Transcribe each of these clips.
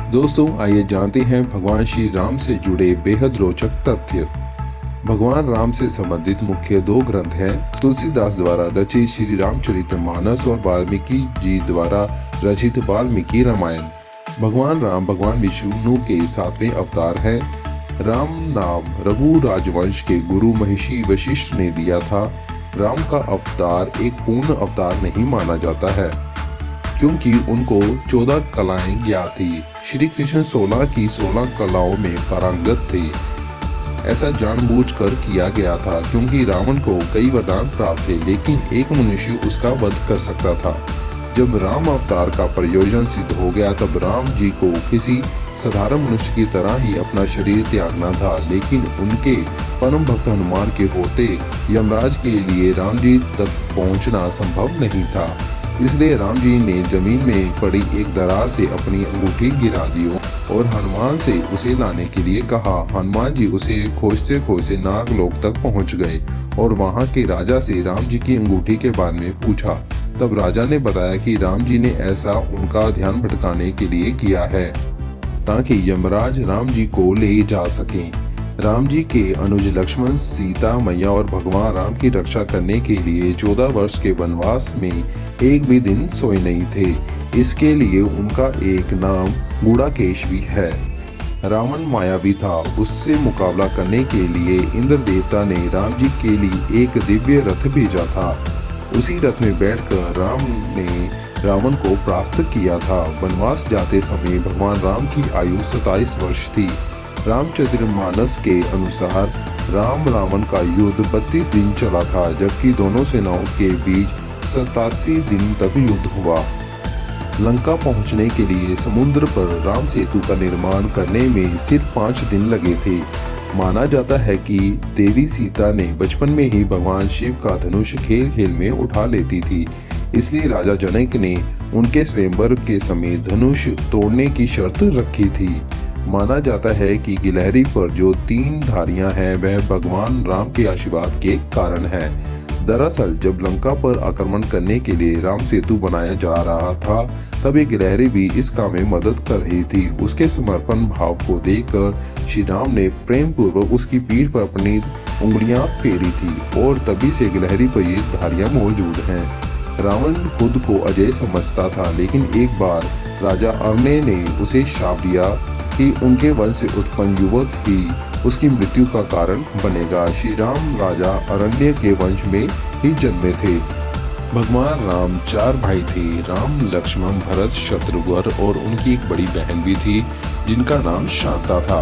दोस्तों आइए जानते हैं भगवान श्री राम से जुड़े बेहद रोचक तथ्य। भगवान राम से संबंधित मुख्य दो ग्रंथ हैं, तुलसीदास द्वारा रचित श्री रामचरितमानस और वाल्मीकि जी द्वारा रचित वाल्मीकि रामायण। भगवान राम भगवान विष्णु के 7वें अवतार हैं। राम नाम रघु राजवंश के गुरु महर्षि वशिष्ठ ने दिया था। राम का अवतार एक पूर्ण अवतार नहीं माना जाता है, क्योंकि उनको 14 कलाएं ज्ञात थी। श्री कृष्ण 16 की 16 कलाओं में पारंगत थे। ऐसा जानबूझकर किया गया था क्योंकि रावण को कई वरदान प्राप्त थे, लेकिन एक मनुष्य उसका वध कर सकता था। जब राम अवतार का प्रयोजन सिद्ध हो गया, तब राम जी को किसी साधारण मनुष्य की तरह ही अपना शरीर त्यागना था, लेकिन उनके परम भक्त हनुमान के होते यमराज के लिए राम जी तक पहुंचना संभव नहीं था। इसलिए राम जी ने जमीन में पड़ी एक दरार से अपनी अंगूठी गिरा दी और हनुमान से उसे लाने के लिए कहा। हनुमान जी उसे खोजते खोजते नागलोक तक पहुंच गए और वहां के राजा से राम जी की अंगूठी के बारे में पूछा। तब राजा ने बताया कि राम जी ने ऐसा उनका ध्यान भटकाने के लिए किया है, ताकि यमराज राम जी को ले जा सकें। राम जी के अनुज लक्ष्मण, सीता मैया और भगवान राम की रक्षा करने के लिए 14 वर्ष के वनवास में एक भी दिन सोए नहीं थे। इसके लिए उनका एक नाम गुड़ाकेश भी है। रावण मायावी था, उससे मुकाबला करने के लिए इंद्र देवता ने राम जी के लिए एक दिव्य रथ भेजा था। उसी रथ में बैठकर राम ने रावण को परास्त किया था। वनवास जाते समय भगवान राम की आयु 27 वर्ष थी। रामचरितमानस के अनुसार राम रावण का युद्ध 32 दिन चला था, जबकि दोनों सेनाओं के बीच 87 दिन तक युद्ध हुआ। लंका पहुंचने के लिए समुद्र पर राम सेतु का निर्माण करने में सिर्फ 5 दिन लगे थे। माना जाता है कि देवी सीता ने बचपन में ही भगवान शिव का धनुष खेल खेल में उठा लेती थी, इसलिए राजा जनक ने उनके स्वयंवर के समय धनुष तोड़ने की शर्त रखी थी। माना जाता है कि गिलहरी पर जो 3 धारियां हैं, वह भगवान राम के आशीर्वाद के कारण है। दरअसल जब लंका पर आक्रमण करने के लिए राम सेतु बनाया जा रहा था, तब एक गिलहरी भी इस काम में मदद कर रही थी। उसके समर्पण भाव को देखकर श्री राम ने प्रेम पूर्वक उसकी पीठ पर अपनी उंगलियां फेरी थी और तभी से गिलहरी पर ये धारियां मौजूद हैं। रावण खुद को अजय समझता था, लेकिन एक बार राजा अरण्य ने उसे श्राप दिया कि उनके वंश से उत्पन्न युवक ही उसकी मृत्यु का कारण बनेगा। श्री राम राजा अरण्य के वंश में ही जन्मे थे। भगवान राम 4 भाई थे, राम, लक्ष्मण, भरत, शत्रुघ्न और उनकी एक बड़ी बहन भी थी, जिनका नाम शांता था।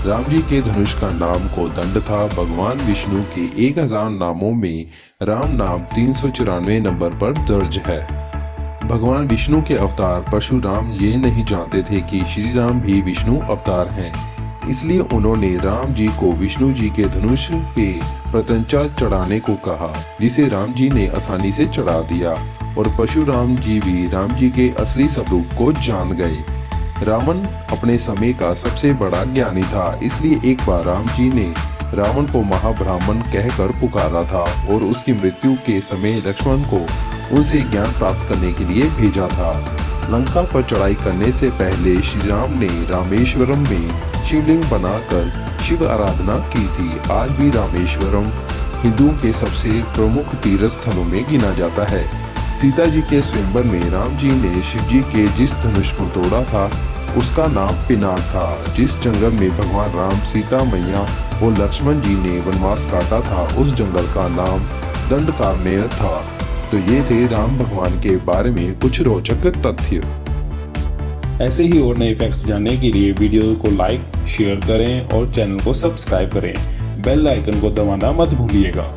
राम जी के धनुष का नाम कोदंड था। भगवान विष्णु के 1000 नामों में राम नाम 394 नंबर पर दर्ज है। भगवान विष्णु के अवतार परशुराम ये नहीं जानते थे कि श्री राम भी विष्णु अवतार हैं, इसलिए उन्होंने राम जी को विष्णु जी के धनुष पे प्रत्यंचा चढ़ाने को कहा, जिसे राम जी ने आसानी से चढ़ा दिया और परशुराम जी भी राम जी के असली स्वरूप को जान गए। रावण अपने समय का सबसे बड़ा ज्ञानी था, इसलिए एक बार राम जी ने रावण को महाब्राह्मण कहकर पुकारा था और उसकी मृत्यु के समय लक्ष्मण को उनसे ज्ञान प्राप्त करने के लिए भेजा था। लंका पर चढ़ाई करने से पहले श्री राम ने रामेश्वरम में शिवलिंग बनाकर शिव आराधना की थी। आज भी रामेश्वरम हिंदुओं के सबसे प्रमुख तीर्थ स्थलों में गिना जाता है। सीता जी के स्वयंवर में राम जी ने शिव जी के जिस धनुष को तोड़ा था, उसका नाम पिनाक था। जिस जंगल में भगवान राम, सीता मैया और लक्ष्मण जी ने वनवास काटा था, उस जंगल का नाम दंडकारण्य था। तो ये थे राम भगवान के बारे में कुछ रोचक तथ्य। ऐसे ही और नए फैक्ट्स जानने के लिए वीडियो को लाइक, शेयर करें और चैनल को सब्सक्राइब करें। बेल आइकन को दबाना मत भूलिएगा।